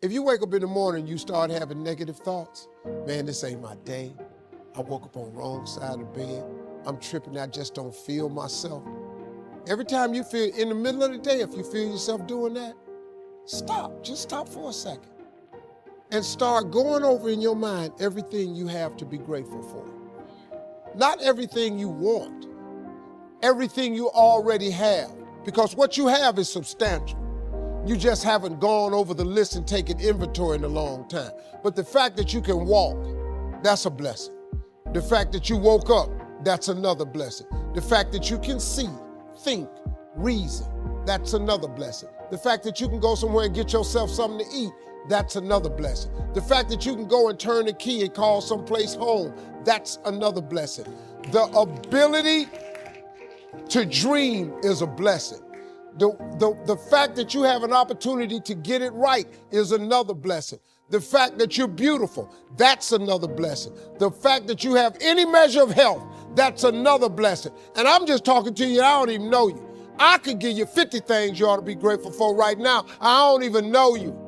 If you wake up in the morning and you start having negative thoughts, man, this ain't my day. I woke up on the wrong side of the bed. I'm tripping, I just don't feel myself. Every time you feel, in the middle of the day, if you feel yourself doing that, stop, just stop for a second. And start going over in your mind everything you have to be grateful for. Not everything you want, everything you already have. Because what you have is substantial. You just haven't gone over the list and taken inventory in a long time. But the fact that you can walk, that's a blessing. The fact that you woke up, that's another blessing. The fact that you can see, think, reason, that's another blessing. The fact that you can go somewhere and get yourself something to eat, that's another blessing. The fact that you can go and turn the key and call someplace home, that's another blessing. The ability to dream is a blessing. The fact that you have an opportunity to get it right is another blessing. The fact that you're beautiful, that's another blessing. The fact that you have any measure of health, that's another blessing. And I'm just talking to you, I don't even know you. I could give you 50 things you ought to be grateful for right now. I don't even know you.